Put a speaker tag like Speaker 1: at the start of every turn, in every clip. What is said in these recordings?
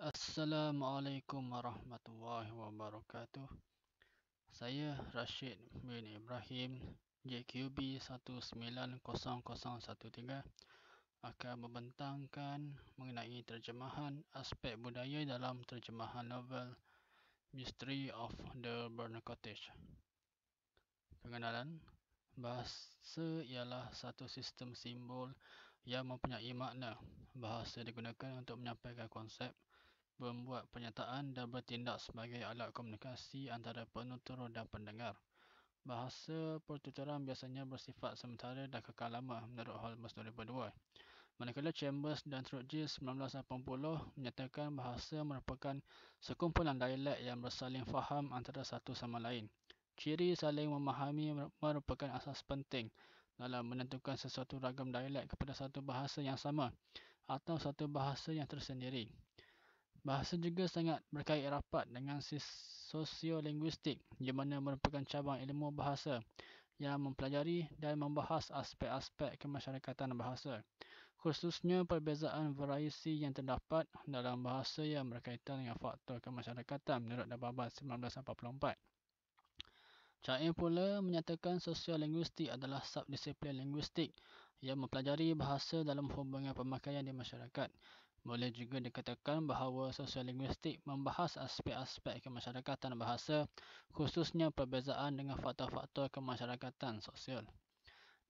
Speaker 1: Assalamualaikum warahmatullahi wabarakatuh. Saya Rashid bin Ibrahim, JQB 190013, akan membentangkan mengenai terjemahan aspek budaya dalam terjemahan novel Mystery of the Burnt Cottage. Pengenalan. Bahasa ialah satu sistem simbol yang mempunyai makna. Bahasa digunakan untuk menyampaikan konsep, membuat pernyataan dan bertindak sebagai alat komunikasi antara penutur dan pendengar. Bahasa pertuturan biasanya bersifat sementara dan kekal lama menurut Holmes 2002. Manakala Chambers dan Trotgis 1980 menyatakan bahasa merupakan sekumpulan dialek yang bersaling faham antara satu sama lain. Ciri saling memahami merupakan asas penting dalam menentukan sesuatu ragam dialek kepada satu bahasa yang sama atau satu bahasa yang tersendiri. Bahasa juga sangat berkait rapat dengan sosiolinguistik, di mana merupakan cabang ilmu bahasa yang mempelajari dan membahas aspek-aspek kemasyarakatan bahasa, khususnya perbezaan variasi yang terdapat dalam bahasa yang berkaitan dengan faktor kemasyarakatan menurut Nababan 1984. Cair pula menyatakan sosiolinguistik adalah subdisiplin linguistik yang mempelajari bahasa dalam hubungan pemakaian di masyarakat. Boleh juga dikatakan bahawa sosiolinguistik membahas aspek-aspek kemasyarakatan bahasa, khususnya perbezaan dengan faktor-faktor kemasyarakatan sosial.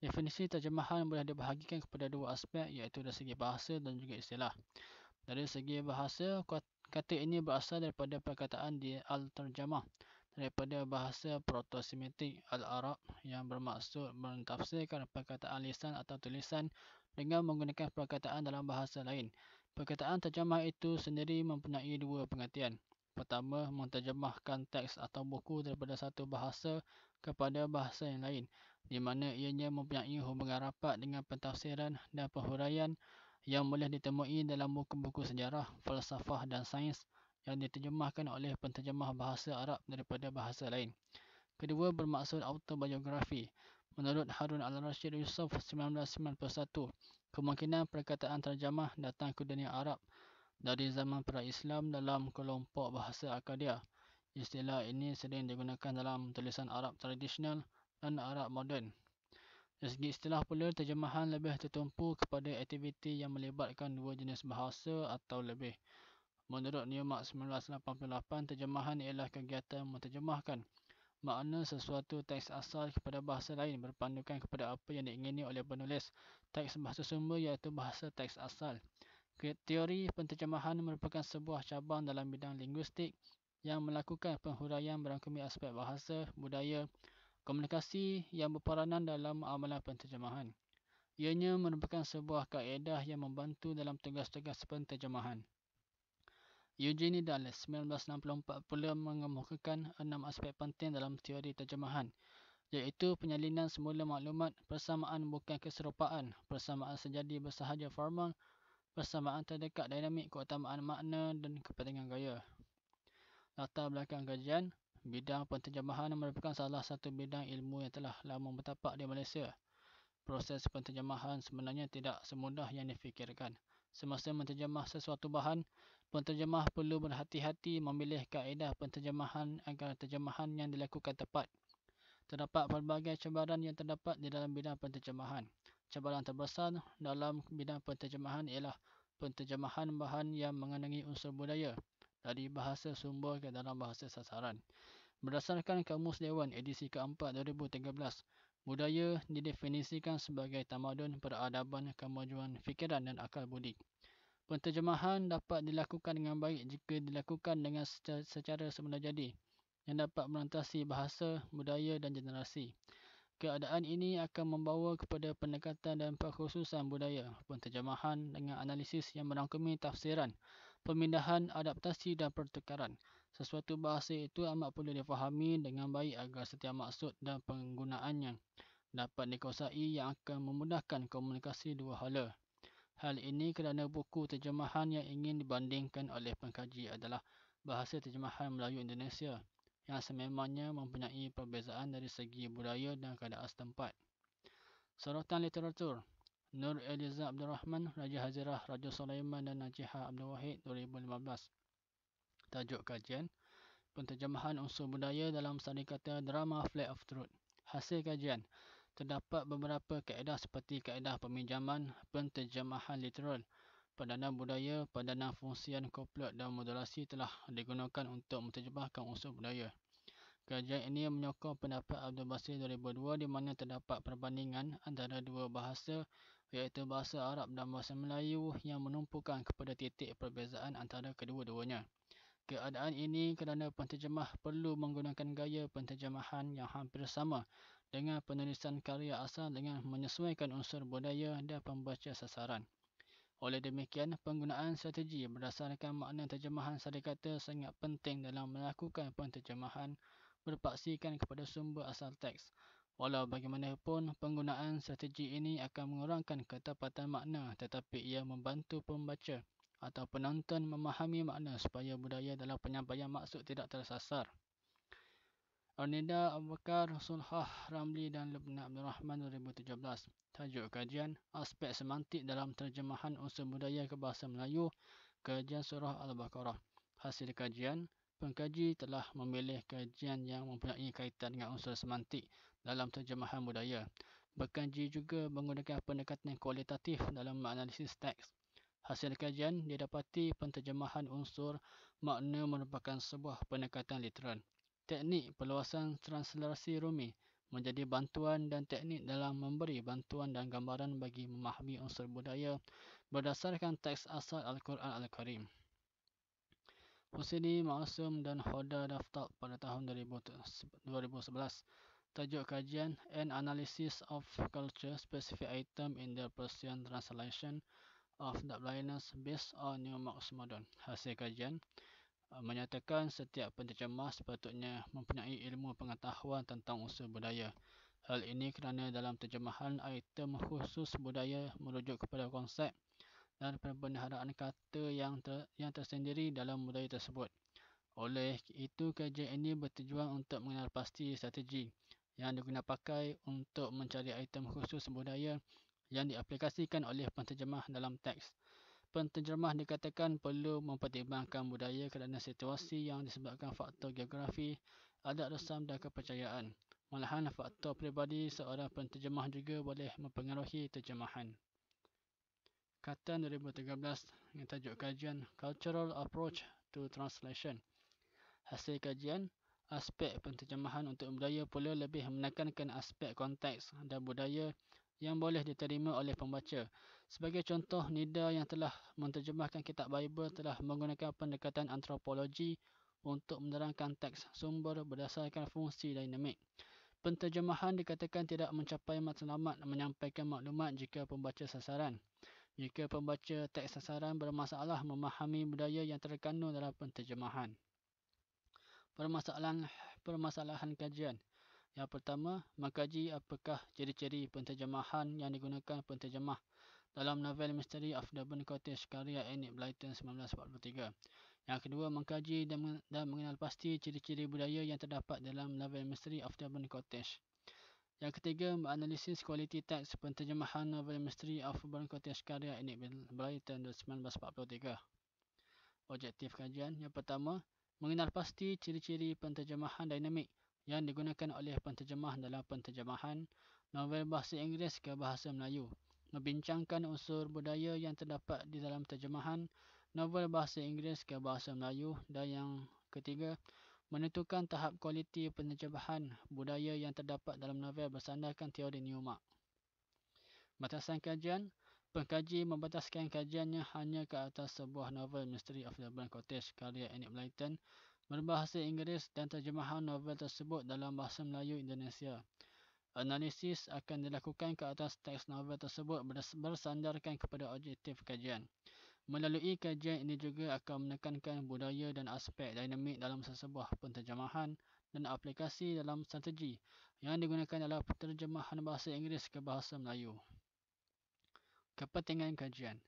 Speaker 1: Definisi terjemahan boleh dibahagikan kepada dua aspek, iaitu dari segi bahasa dan juga istilah. Dari segi bahasa, kata ini berasal daripada perkataan di al-tarjamah, daripada bahasa proto-semitik al-Arab yang bermaksud mentafsirkan perkataan lisan atau tulisan dengan menggunakan perkataan dalam bahasa lain. Perkataan terjemah itu sendiri mempunyai dua pengertian. Pertama, menterjemahkan teks atau buku daripada satu bahasa kepada bahasa yang lain, di mana ianya mempunyai hubungan rapat dengan pentafsiran dan penghuraian yang boleh ditemui dalam buku-buku sejarah, falsafah dan sains yang diterjemahkan oleh penterjemah bahasa Arab daripada bahasa lain. Kedua, bermaksud autobiografi. Menurut Harun al-Rashid Yusof 1991, kemungkinan perkataan terjemah datang ke dunia Arab dari zaman pra-Islam dalam kelompok bahasa Akkadia. Istilah ini sering digunakan dalam tulisan Arab tradisional dan Arab moden. Dari segi istilah pula, terjemahan lebih tertumpu kepada aktiviti yang melibatkan dua jenis bahasa atau lebih. Menurut Newmark 1988, terjemahan ialah kegiatan menterjemahkan makna sesuatu teks asal kepada bahasa lain berpandukan kepada apa yang diingini oleh penulis teks bahasa sumber, iaitu bahasa teks asal. Teori penterjemahan merupakan sebuah cabang dalam bidang linguistik yang melakukan penghuraian merangkumi aspek bahasa, budaya, komunikasi yang berperanan dalam amalan penterjemahan. Ianya merupakan sebuah kaedah yang membantu dalam tugas-tugas penterjemahan. Eugene Dulles 1964 pula mengemukakan 6 aspek penting dalam teori terjemahan, iaitu penyalinan semula maklumat, persamaan bukan keserupaan, persamaan sejadi bersahaja formal, persamaan terdekat dinamik, keutamaan makna dan kepentingan gaya. Latar belakang kajian. Bidang penterjemahan merupakan salah satu bidang ilmu yang telah lama bertapak di Malaysia. Proses penterjemahan sebenarnya tidak semudah yang difikirkan. Semasa menterjemah sesuatu bahan, penterjemah perlu berhati-hati memilih kaedah penterjemahan agar terjemahan yang dilakukan tepat. Terdapat pelbagai cabaran yang terdapat di dalam bidang penterjemahan. Cabaran terbesar dalam bidang penterjemahan ialah penterjemahan bahan yang mengandungi unsur budaya dari bahasa sumber ke dalam bahasa sasaran. Berdasarkan Kamus Dewan edisi keempat 2013, budaya didefinisikan sebagai tamadun, peradaban, kemajuan fikiran dan akal budi. Penterjemahan dapat dilakukan dengan baik jika dilakukan dengan secara semula jadi, yang dapat melintasi bahasa, budaya dan generasi. Keadaan ini akan membawa kepada pendekatan dan perkhususan budaya penterjemahan dengan analisis yang merangkumi tafsiran, pemindahan, adaptasi dan pertukaran. Sesuatu bahasa itu amat perlu difahami dengan baik agar setiap maksud dan penggunaannya dapat dikuasai yang akan memudahkan komunikasi dua hala. Hal ini kerana buku terjemahan yang ingin dibandingkan oleh pengkaji adalah bahasa terjemahan Melayu Indonesia yang sememangnya mempunyai perbezaan dari segi budaya dan keadaan setempat. Sorotan literatur. Nur Eliza Abdul Rahman, Raja Hazirah, Raja Sulaiman dan Najihah Abdul Wahid 2015. Tajuk kajian, penterjemahan unsur budaya dalam sandikata drama Flag of Truth. Hasil kajian, terdapat beberapa kaedah seperti kaedah peminjaman, penterjemahan literal, padanan budaya, padanan fungsian komplot dan modulasi telah digunakan untuk menterjemahkan unsur budaya. Kajian ini menyokong pendapat Abdul Basir 2002 di mana terdapat perbandingan antara dua bahasa iaitu bahasa Arab dan bahasa Melayu yang menumpukan kepada titik perbezaan antara kedua-duanya. Keadaan ini kerana penterjemah perlu menggunakan gaya penterjemahan yang hampir sama dengan penulisan karya asal dengan menyesuaikan unsur budaya dan pembaca sasaran. Oleh demikian, penggunaan strategi berdasarkan makna terjemahan sandikata sangat penting dalam melakukan penterjemahan berpaksikan kepada sumber asal teks. Walau bagaimanapun, penggunaan strategi ini akan mengurangkan ketepatan makna tetapi ia membantu pembaca atau penonton memahami makna supaya budaya dalam penyampaian maksud tidak tersasar. Arnida Abu Bakar, Sulhah Ramli dan Lubna Abdul Rahman 2017. Tajuk kajian, aspek semantik dalam terjemahan unsur budaya ke bahasa Melayu, kajian surah Al-Baqarah. Hasil kajian, pengkaji telah memilih kajian yang mempunyai kaitan dengan unsur semantik dalam terjemahan budaya. Pengkaji juga menggunakan pendekatan kualitatif dalam menganalisis teks. Hasil kajian didapati penterjemahan unsur makna merupakan sebuah pendekatan literal. Teknik perluasan transliterasi Rumi menjadi bantuan dan teknik dalam memberi bantuan dan gambaran bagi memahami unsur budaya berdasarkan teks asal Al-Quran Al-Karim. Husni Ma'asum dan Hoda Daftar pada tahun 2011. Tajuk kajian, An Analysis of Culture Specific Item in the Persian Translation of the Blindness based on New Marx Modern. Hasil kajian menyatakan setiap penterjemah sepatutnya mempunyai ilmu pengetahuan tentang unsur budaya. Hal ini kerana dalam terjemahan item khusus budaya merujuk kepada konsep dan perbendaharaan kata yang tersendiri dalam budaya tersebut. Oleh itu, kajian ini bertujuan untuk mengenal pasti strategi yang digunakan pakai untuk mencari item khusus budaya yang diaplikasikan oleh penterjemah dalam teks. Penterjemah dikatakan perlu mempertimbangkan budaya kerana situasi yang disebabkan faktor geografi, adat resam dan kepercayaan. Malahan faktor peribadi seorang penterjemah juga boleh mempengaruhi terjemahan. Katan 2013 dengan tajuk kajian Cultural Approach to Translation. Hasil kajian, aspek penterjemahan untuk budaya pula lebih menekankan aspek konteks dan budaya yang boleh diterima oleh pembaca. Sebagai contoh, Nida yang telah menterjemahkan kitab Bible telah menggunakan pendekatan antropologi untuk menerangkan teks sumber berdasarkan fungsi dinamik. Penterjemahan dikatakan tidak mencapai matlamat menyampaikan maklumat jika pembaca sasaran. Jika pembaca teks sasaran bermasalah memahami budaya yang terkandung dalam penterjemahan. Permasalahan kajian. Yang pertama, mengkaji apakah ciri-ciri penterjemahan yang digunakan penterjemah dalam novel Mystery of the Burnt Cottage karya Enid Blyton 1943. Yang kedua, mengkaji dan mengenal pasti ciri-ciri budaya yang terdapat dalam novel Mystery of the Burnt Cottage. Yang ketiga, menganalisis kualiti teks penterjemahan novel Mystery of the Burnt Cottage karya Enid Blyton 1943. Objektif kajian. Yang pertama, mengenal pasti ciri-ciri penterjemahan dinamik yang digunakan oleh penterjemah dalam penterjemahan novel bahasa Inggeris ke bahasa Melayu. Membincangkan unsur budaya yang terdapat di dalam terjemahan novel bahasa Inggeris ke bahasa Melayu. Dan yang ketiga, menentukan tahap kualiti penterjemahan budaya yang terdapat dalam novel bersandarkan teori Newmark. Batasan kajian. Pengkaji membataskan kajiannya hanya ke atas sebuah novel Mystery of the Burnt Cottage karya Enid Blyton berbahasa Inggeris dan terjemahan novel tersebut dalam bahasa Melayu Indonesia. Analisis akan dilakukan ke atas teks novel tersebut bersandarkan kepada objektif kajian. Melalui kajian ini juga akan menekankan budaya dan aspek dinamik dalam sesebuah penterjemahan dan aplikasi dalam strategi yang digunakan dalam penterjemahan bahasa Inggeris ke bahasa Melayu. Kepentingan kajian.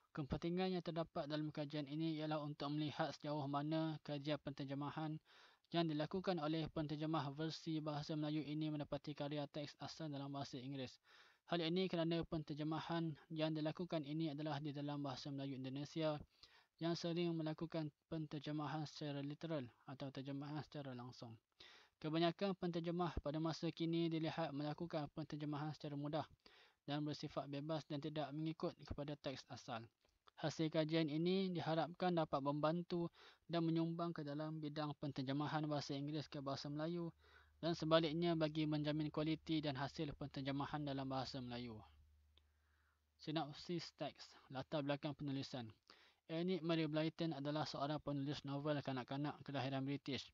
Speaker 1: Kepentingan yang terdapat dalam kajian ini ialah untuk melihat sejauh mana kajian penterjemahan yang dilakukan oleh penterjemah versi bahasa Melayu ini mendapati karya teks asal dalam bahasa Inggeris. Hal ini kerana penterjemahan yang dilakukan ini adalah di dalam bahasa Melayu Indonesia yang sering melakukan penterjemahan secara literal atau terjemahan secara langsung. Kebanyakan penterjemah pada masa kini dilihat melakukan penterjemahan secara mudah dan bersifat bebas dan tidak mengikut kepada teks asal. Hasil kajian ini diharapkan dapat membantu dan menyumbang ke dalam bidang penterjemahan bahasa Inggeris ke bahasa Melayu dan sebaliknya bagi menjamin kualiti dan hasil penterjemahan dalam bahasa Melayu. Sinopsis teks, latar belakang penulisan. Enid Marie Blyton adalah seorang penulis novel kanak-kanak kelahiran British.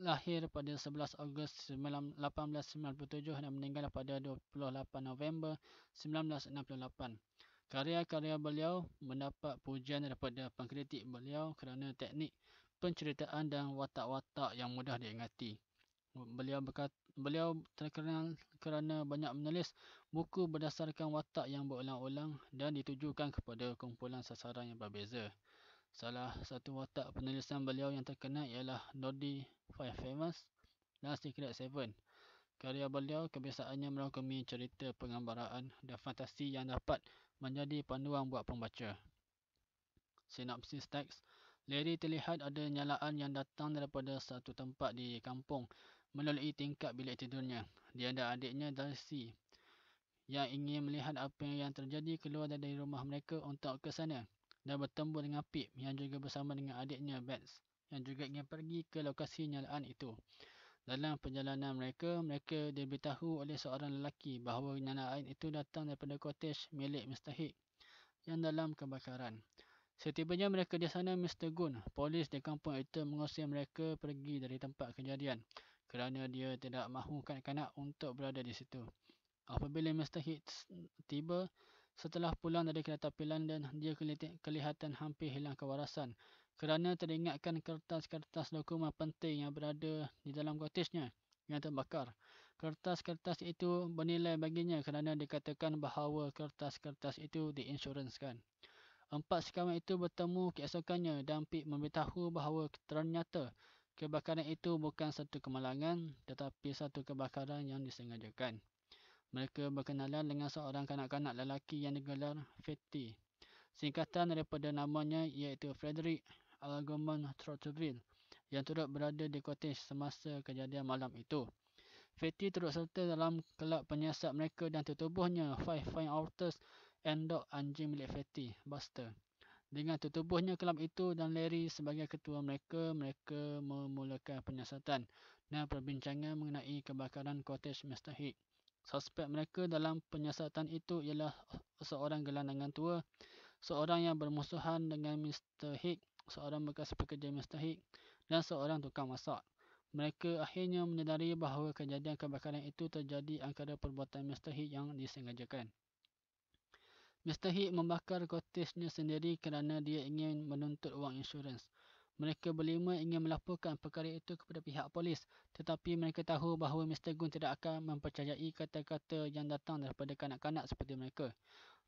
Speaker 1: Lahir pada 11 Ogos 1897 dan meninggal pada 28 November 1968. Karya-karya beliau mendapat pujian daripada pengkritik beliau kerana teknik penceritaan dan watak-watak yang mudah diingati. Beliau terkenal kerana banyak menulis buku berdasarkan watak yang berulang-ulang dan ditujukan kepada kumpulan sasaran yang berbeza. Salah satu watak penulisan beliau yang terkenal ialah Dodie Five Famous dan Secret Seven. Karya beliau kebiasaannya merangkumi cerita penggambaraan dan fantasi yang dapat menjadi panduan buat pembaca. Sinopsis teks. Larry terlihat ada nyalaan yang datang daripada satu tempat di kampung melalui tingkap bilik tidurnya. Dia dan adiknya Darcy yang ingin melihat apa yang terjadi keluar dari rumah mereka untuk ke sana dan bertemu dengan Pip yang juga bersama dengan adiknya Bets yang juga ingin pergi ke lokasi nyalaan itu. Dalam perjalanan mereka diberitahu oleh seorang lelaki bahawa nyalaan itu datang daripada cottage milik Mr. Hicks yang dalam kebakaran. Setibanya mereka di sana, Mr. Gunn, polis di kampung itu mengusir mereka pergi dari tempat kejadian kerana dia tidak mahu kanak-kanak untuk berada di situ. Apabila Mr. Hicks tiba setelah pulang dari kereta api London, dia kelihatan hampir hilang kewarasan kerana teringatkan kertas-kertas dokumen penting yang berada di dalam cottage-nya yang terbakar. Kertas-kertas itu bernilai baginya kerana dikatakan bahawa kertas-kertas itu diinsurансkan. Empat sekawan itu bertemu keesokannya dan Pip memberitahu bahawa ternyata kebakaran itu bukan satu kemalangan tetapi satu kebakaran yang disengajakan. Mereka berkenalan dengan seorang kanak-kanak lelaki yang digelar Fatty. Singkatan daripada namanya iaitu Frederick Algernon Trotterville yang turut berada di cottage semasa kejadian malam itu. Fatty turut serta dalam kelab penyiasat mereka dan tertubuhnya Five Fine Otters and Dog anjing milik Fatty, Buster. Dengan tertubuhnya kelab itu dan Larry sebagai ketua mereka memulakan penyiasatan dan perbincangan mengenai kebakaran cottage Mr. Hicks. Suspek mereka dalam penyiasatan itu ialah seorang gelandangan tua, seorang yang bermusuhan dengan Mr. Hicks, seorang bekas pekerja Mr. Hicks dan seorang tukang masak. Mereka akhirnya menyedari bahawa kejadian kebakaran itu terjadi antara perbuatan Mr. Hicks yang disengajakan. Mr. Hicks membakar cottage-nya sendiri kerana dia ingin menuntut wang insurans. Mereka berlima ingin melaporkan perkara itu kepada pihak polis, tetapi mereka tahu bahawa Mr. Gunn tidak akan mempercayai kata-kata yang datang daripada kanak-kanak seperti mereka.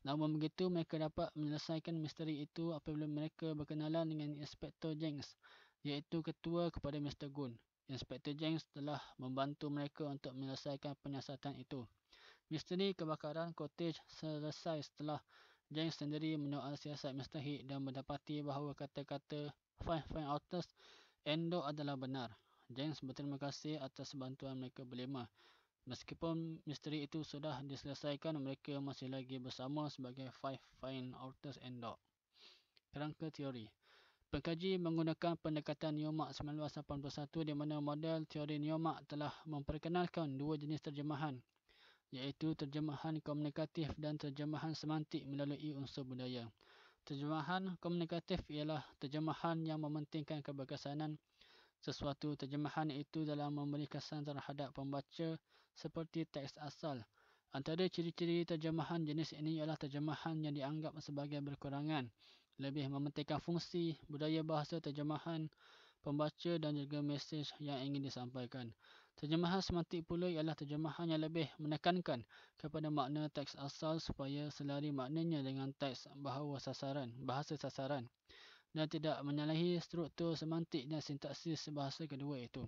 Speaker 1: Namun begitu, mereka dapat menyelesaikan misteri itu apabila mereka berkenalan dengan Inspektor Jenks, iaitu ketua kepada Mr. Gunn. Inspektor Jenks telah membantu mereka untuk menyelesaikan penyiasatan itu. Misteri kebakaran cottage selesai setelah Jenks sendiri menyoal siasat Mr. Hicks dan mendapati bahawa kata-kata Five Fine Otters and Dog adalah benar. Jenks berterima kasih atas bantuan mereka berlima. Meskipun misteri itu sudah diselesaikan, mereka masih lagi bersama sebagai Five Fine Otters and Dog. Kerangka teori. Pengkaji menggunakan pendekatan Newmark 1981 di mana model teori Newmark telah memperkenalkan dua jenis terjemahan, iaitu terjemahan komunikatif dan terjemahan semantik melalui unsur budaya. Terjemahan komunikatif ialah terjemahan yang mementingkan keberkesanan sesuatu. Terjemahan itu dalam memberi kesan terhadap pembaca seperti teks asal. Antara ciri-ciri terjemahan jenis ini ialah terjemahan yang dianggap sebagai berkurangan, lebih mementingkan fungsi, budaya bahasa terjemahan, pembaca dan juga mesej yang ingin disampaikan. Terjemahan semantik pula ialah terjemahan yang lebih menekankan kepada makna teks asal supaya selari maknanya dengan teks bahasa sasaran dan tidak menyalahi struktur semantik dan sintaksis bahasa kedua itu.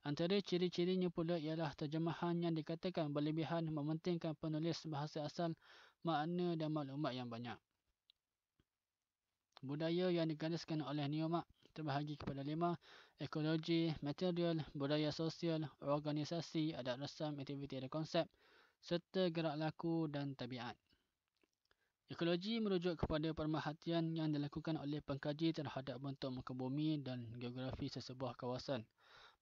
Speaker 1: Antara ciri-cirinya pula ialah terjemahan yang dikatakan berlebihan mementingkan penulis bahasa asal, makna dan maklumat yang banyak. Budaya yang digariskan oleh Newmark terbahagi kepada 5: ekologi, material, budaya sosial, organisasi, adat resam, aktiviti dan konsep, serta gerak laku dan tabiat. Ekologi merujuk kepada pemerhatian yang dilakukan oleh pengkaji terhadap bentuk muka bumi dan geografi sesebuah kawasan.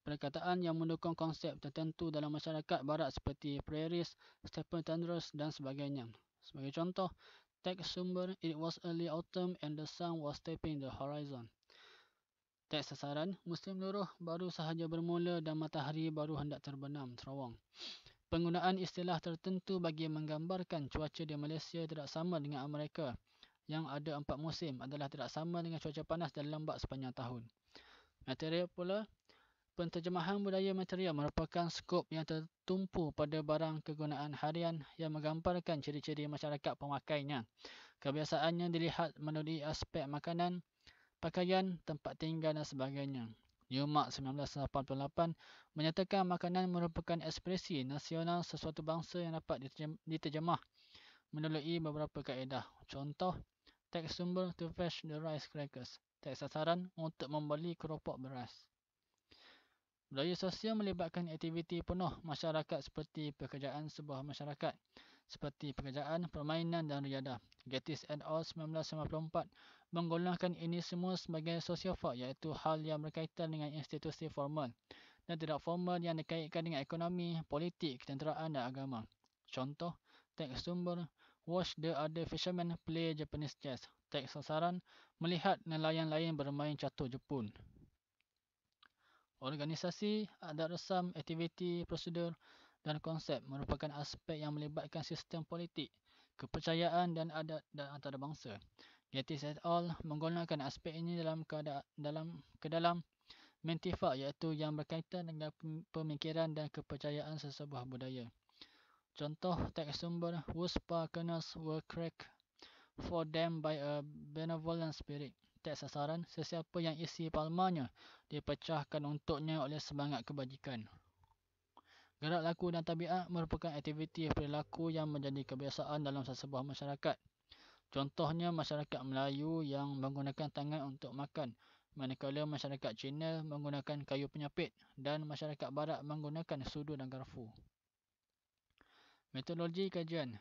Speaker 1: Perkataan yang mendukung konsep tertentu dalam masyarakat barat seperti prairies, stephen tundras dan sebagainya. Sebagai contoh, teks sumber, it was early autumn and the sun was tapping the horizon. Teks sasaran, musim luruh baru sahaja bermula dan matahari baru hendak terbenam terawang. Penggunaan istilah tertentu bagi menggambarkan cuaca di Malaysia tidak sama dengan Amerika yang ada 4 musim adalah tidak sama dengan cuaca panas dan lembap sepanjang tahun. Material pula, penterjemahan budaya material merupakan skop yang tertumpu pada barang kegunaan harian yang menggambarkan ciri-ciri masyarakat pemakainya. Kebiasaannya dilihat melalui aspek makanan, pakaian, tempat tinggal dan sebagainya. Newmark 1988 menyatakan makanan merupakan ekspresi nasional sesuatu bangsa yang dapat diterjemah melalui beberapa kaedah. Contoh, teks sumber to fetch the rice crackers. Teks sasaran untuk membeli keropok beras. Budaya sosial melibatkan aktiviti penuh masyarakat seperti pekerjaan sebuah masyarakat, seperti pekerjaan, permainan dan riadah. Gettys et al. 1994 menggolongkan ini semua sebagai sosiofak, iaitu hal yang berkaitan dengan institusi formal dan tidak formal yang dikaitkan dengan ekonomi, politik, ketenteraan dan agama. Contoh, teks sumber, watch the other fishermen play Japanese chess. Teks sasaran, melihat nelayan lain bermain catur Jepun. Organisasi, adat resam, aktiviti, prosedur dan konsep merupakan aspek yang melibatkan sistem politik, kepercayaan dan adat dan antarabangsa. Gettys et al. Menggolongkan aspek ini ke dalam mentifak, iaitu yang berkaitan dengan pemikiran dan kepercayaan sesebuah budaya. Contoh, teks sumber, whose kernels were cracked for them by a benevolent spirit. Teks sasaran, sesiapa yang isi palmanya dipecahkan untuknya oleh semangat kebajikan. Gerak laku dan tabiat merupakan aktiviti perilaku yang menjadi kebiasaan dalam sesebuah masyarakat. Contohnya, masyarakat Melayu yang menggunakan tangan untuk makan, manakala masyarakat Cina menggunakan kayu penyapit dan masyarakat Barat menggunakan sudu dan garfu. Metodologi kajian.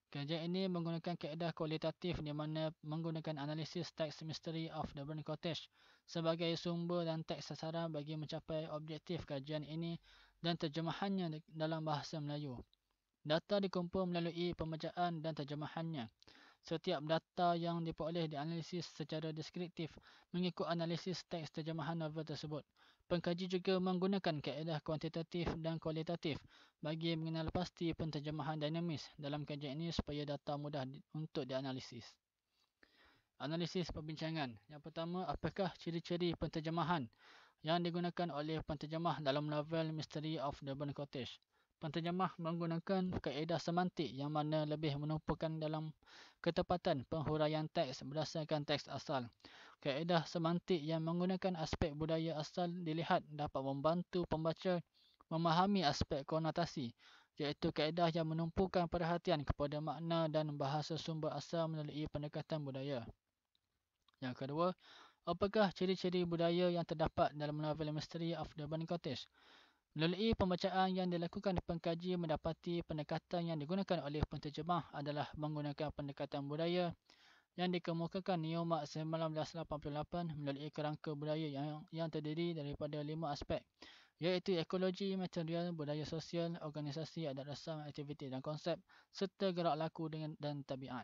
Speaker 1: Kajian ini menggunakan kaedah kualitatif di mana menggunakan analisis teks Mystery of the Burning Cottage sebagai sumber dan teks sasaran bagi mencapai objektif kajian ini dan terjemahannya dalam bahasa Melayu. Data dikumpul melalui pembacaan dan terjemahannya. Setiap data yang diperoleh dianalisis secara deskriptif mengikut analisis teks terjemahan novel tersebut. Pengkaji juga menggunakan kaedah kuantitatif dan kualitatif bagi mengenal pasti penterjemahan dinamis dalam kajian ini supaya data mudah untuk dianalisis. Analisis perbincangan. Yang pertama, apakah ciri-ciri penterjemahan yang digunakan oleh penterjemah dalam novel Mystery of the Burning Cottage? Penterjemah menggunakan kaedah semantik yang mana lebih menumpukan dalam ketepatan penghuraian teks berdasarkan teks asal. Kaedah semantik yang menggunakan aspek budaya asal dilihat dapat membantu pembaca memahami aspek konotasi, iaitu kaedah yang menumpukan perhatian kepada makna dan bahasa sumber asal melalui pendekatan budaya. Yang kedua, apakah ciri-ciri budaya yang terdapat dalam novel Mystery of the Burning Cottage? Melalui pembacaan yang dilakukan pengkaji mendapati pendekatan yang digunakan oleh penterjemah adalah menggunakan pendekatan budaya yang dikemukakan Newmark 1988 melalui kerangka budaya yang terdiri daripada 5 aspek, iaitu ekologi, material, budaya sosial, organisasi, adat resam, aktiviti dan konsep, serta gerak laku dan tabiat.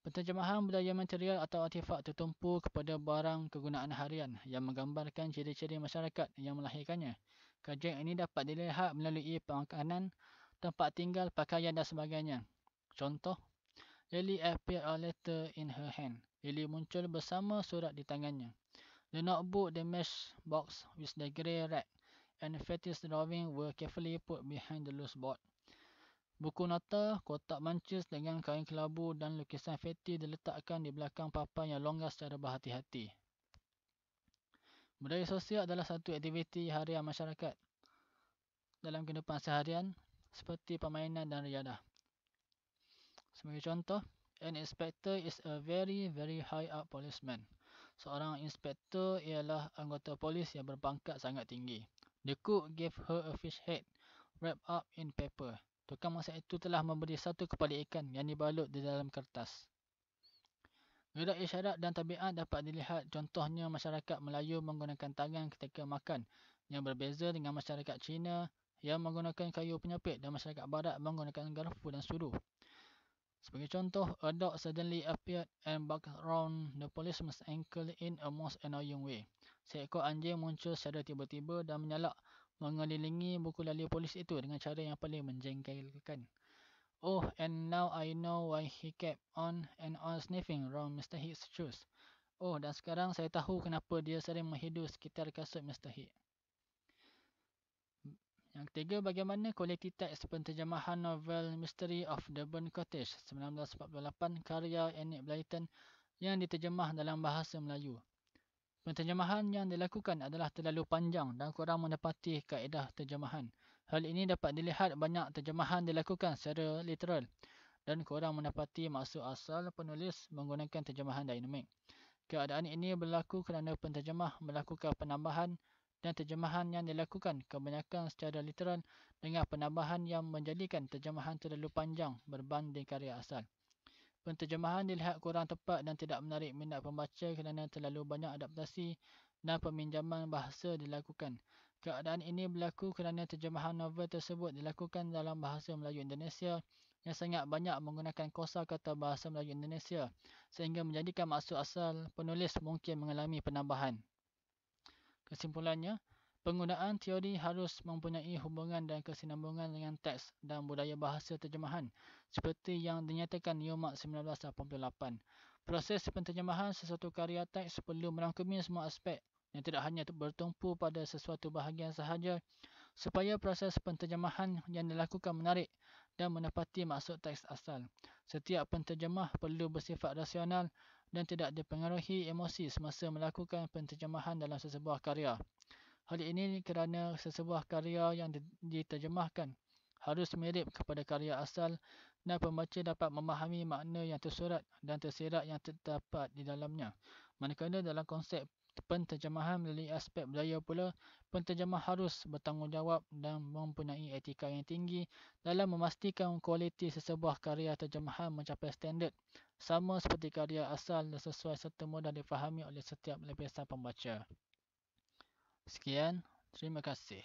Speaker 1: Penterjemahan budaya material atau artifak tertumpu kepada barang kegunaan harian yang menggambarkan ciri-ciri masyarakat yang melahirkannya. Kajian ini dapat dilihat melalui makanan, tempat tinggal, pakaian dan sebagainya. Contoh, Lily appeared a letter in her hand. Lily muncul bersama surat di tangannya. The notebook, the matchbox with the grey rat, and fetish drawing were carefully put behind the loose board. Buku nota, kotak mancis dengan kain kelabu dan lukisan fetish diletakkan di belakang papan yang longgar secara berhati-hati. Budaya sosial adalah satu aktiviti harian masyarakat dalam kehidupan seharian seperti permainan dan riadah. Sebagai contoh,
Speaker 2: An inspector is a very high up policeman. Seorang inspektor ialah anggota polis yang berpangkat sangat tinggi. The cook gave her a fish head wrapped up in paper. Tukang masak itu telah memberi satu kepala ikan yang dibalut di dalam kertas. Gerak isyarat dan tabiat dapat dilihat, contohnya masyarakat Melayu menggunakan tangan ketika makan yang berbeza dengan masyarakat Cina yang menggunakan kayu penyapit dan masyarakat Barat menggunakan garpu dan sudu. Sebagai contoh, a dog suddenly appeared and barked around the policeman's ankle in a most annoying way. Seekor anjing muncul secara tiba-tiba dan menyalak mengelilingi buku lali polis itu dengan cara yang paling menjengkelkan. Oh, and now I know why he kept on and on sniffing around Mr. Hicks' shoes. Oh, dan sekarang saya tahu kenapa dia sering menghidu sekitar kasut Mr. Hicks. Yang ketiga, bagaimana kualiti teks penterjemahan novel Mystery of the Burned Cottage 1948 karya Enid Blyton yang diterjemah dalam bahasa Melayu. Penterjemahan yang dilakukan adalah terlalu panjang dan kurang menepati kaedah terjemahan. Hal ini dapat dilihat banyak terjemahan dilakukan secara literal dan kurang menepati maksud asal penulis menggunakan terjemahan dinamik. Keadaan ini berlaku kerana penterjemah melakukan penambahan dan terjemahan yang dilakukan kebanyakan secara literal dengan penambahan yang menjadikan terjemahan terlalu panjang berbanding karya asal. Penterjemahan dilihat kurang tepat dan tidak menarik minat pembaca kerana terlalu banyak adaptasi dan peminjaman bahasa dilakukan. Keadaan ini berlaku kerana terjemahan novel tersebut dilakukan dalam bahasa Melayu Indonesia yang sangat banyak menggunakan kosakata bahasa Melayu Indonesia sehingga menjadikan maksud asal penulis mungkin mengalami penambahan. Kesimpulannya, penggunaan teori harus mempunyai hubungan dan kesinambungan dengan teks dan budaya bahasa terjemahan seperti yang dinyatakan Newmark 1988. Proses penterjemahan sesuatu karya teks perlu merangkumi semua aspek yang tidak hanya bertumpu pada sesuatu bahagian sahaja supaya proses penterjemahan yang dilakukan menarik dan menepati maksud teks asal. Setiap penterjemah perlu bersifat rasional dan tidak dipengaruhi emosi semasa melakukan penterjemahan dalam sesebuah karya. Hal ini kerana sesebuah karya yang diterjemahkan harus mirip kepada karya asal dan pembaca dapat memahami makna yang tersurat dan tersirat yang terdapat di dalamnya. Manakala dalam konsep penterjemahan melalui aspek budaya pula, penterjemah harus bertanggungjawab dan mempunyai etika yang tinggi dalam memastikan kualiti sesebuah karya terjemahan mencapai standard sama seperti karya asal dan sesuai serta mudah difahami oleh setiap lapisan pembaca. Sekian, terima kasih.